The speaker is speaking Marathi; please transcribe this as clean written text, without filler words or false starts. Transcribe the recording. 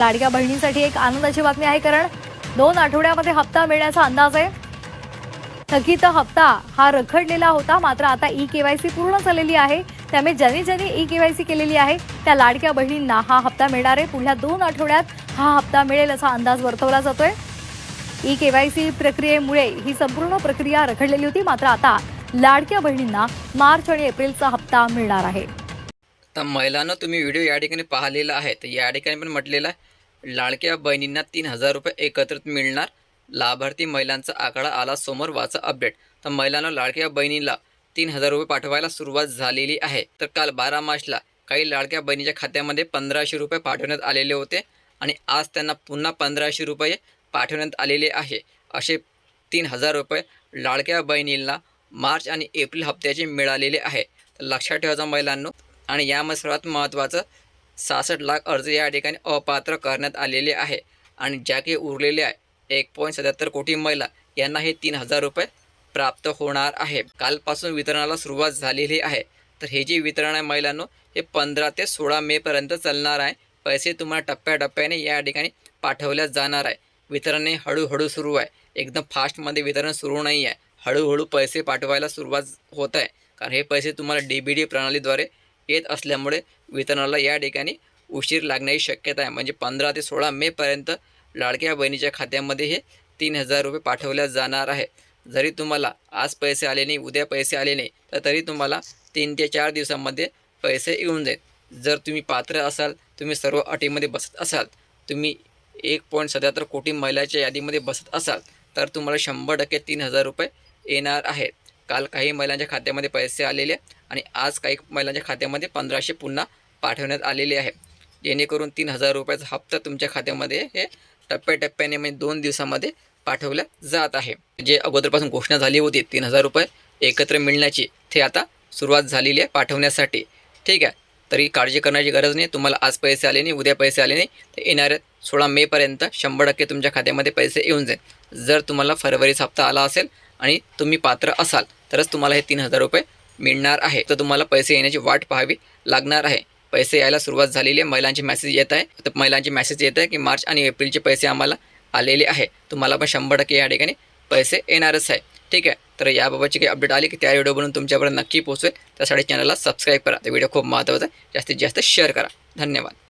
लाडक्या बहिणींसाठी एक आनंदाची बातमी आहे, कारण 2 आठवड्यामध्ये हप्ता मिळण्याचा अंदाज आहे। थकीत हप्ता हा रखडलेला होता, मात्र आता ई-केवायसी पूर्ण झालेली आहे। त्यामुळे ज्यांनी ई-केवायसी केलेली आहे त्या लाडक्या बहिणींना हा हप्ता मिळणार आहे। पुढल्या 2 आठवड्यात हा हप्ता मिळेल असा अंदाज वर्तवला जातोय। ई-केवायसी प्रक्रियेमुळे ही संपूर्ण प्रक्रिया रखडलेली होती, मात्र आता लाडक्या बहिणींना मार्च आणि एप्रिलचा हप्ता मिळणार आहे। तर महिलांनो, तुम्ही व्हिडिओ या ठिकाणी पाहिलेला आहे। तर या ठिकाणी पण म्हटलेलं आहे, लाडक्या बहिणींना 3000 रुपये एकत्रित मिळणार। लाभार्थी महिलांचा आकडा आला समोर, वाचा अपडेट। तर महिलांनो, लाडक्या बहिणीला 3000 रुपये पाठवायला सुरुवात झालेली आहे। तर काल 12 मार्चला काही लाडक्या बहिणीच्या खात्यामध्ये 1500 रुपये पाठवण्यात आलेले होते आणि आज त्यांना पुन्हा 1500 रुपये पाठवण्यात आलेले आहे। असे 3000 रुपये लाडक्या बहिणींना मार्च आणि एप्रिल हप्त्याचे मिळालेले आहे। तर लक्षात ठेवायचं महिलांनो। आणि यामध्ये सर्वात महत्त्वाचं, 66 लाख अर्ज या ठिकाणी अपात्र करण्यात आलेले आहे आणि ज्या काही उरलेले आहे 1.77 कोटी महिला यांना हे 3000 रुपये प्राप्त होणार आहे। कालपासून वितरणाला सुरुवात झालेली आहे। तर हे जे वितरण आहे महिलांनो, हे 15 ते 16 मेपर्यंत चालणार आहे। पैसे तुम्हाला टप्प्याटप्प्याने या ठिकाणी पाठवल्या जाणार आहे। वितरण हे हळूहळू सुरू आहे, एकदम फास्टमध्ये वितरण सुरू नाही आहे। हळूहळू पैसे पाठवायला सुरुवात होत आहे, कारण हे पैसे तुम्हाला DBD प्रणालीद्वारे येत असल्यामुळे वितरणाला या ठिकाणी उशीर लागण्याची शक्यता आहे। म्हणजे 15 ते 16 मेपर्यंत लाडक्या बहिणीच्या खात्यामध्ये हे 3000 रुपये पाठवल्या जाणार आहे। जरी तुम्हाला आज पैसे आले नाही, उद्या पैसे आले नाही, तर तरी तुम्हाला 3 ते 4 दिवसांमध्ये पैसे येऊन जाईल। जर तुम्ही पात्र असाल, तुम्ही सर्व अटीमध्ये बसत असाल, तुम्ही 1.77 कोटी महिलाच्या यादीमध्ये बसत असाल, तर तुम्हाला 100% 3000 रुपये येणार आहेत। काल काही महिलांच्या खात्यामध्ये पैसे आलेले आणि आज काही महिलांच्या खात्यामध्ये 1500 पुन्हा पाठवण्यात आलेले आहे, जेणेकरून 3000 रुपयाचा हप्ता तुमच्या खात्यामध्ये हे टप्प्याटप्प्याने म्हणजे 2 दिवसामध्ये पाठवल्या जात आहे। जे अगोदरपासून घोषणा झाली होती 3000 रुपये एकत्र मिळण्याची, ते आता सुरुवात झालेली आहे पाठवण्यासाठी। ठीक आहे, तरी काळजी करण्याची गरज नाही। तुम्हाला आज पैसे आले नाही, उद्या पैसे आले नाही, तर येणाऱ्या 16 मेपर्यंत 100% तुमच्या खात्यामध्ये पैसे येऊन जाईल। जर तुम्हाला फरवरीचा हप्ता आला असेल आणि तुम्ही पात्र असाल, तरच तुम्हाला हे 3000 रुपये मिळणार आहे। तर तुम्हाला पैसे येण्याची वाट पाहावी लागणार आहे। पैसे यायला सुरुवात झालेली आहे, महिलांचे मेसेज येत आहे। तर महिलांचे मेसेज येत आहे की मार्च आणि एप्रिलचे पैसे आम्हाला आलेले आहे। तुम्हाला पण 100% या ठिकाणी पैसे येणारच आहे। ठीक आहे, तर याबाबतची काही अपडेट आली की त्या व्हिडिओ बनवून तुमच्यापर्यंत नक्की पोहोचवेल। त्यासाठी चॅनलला सबस्क्राईब करा। तर व्हिडिओ खूप महत्त्वाचा आहे, जास्तीत जास्त शेअर करा। धन्यवाद।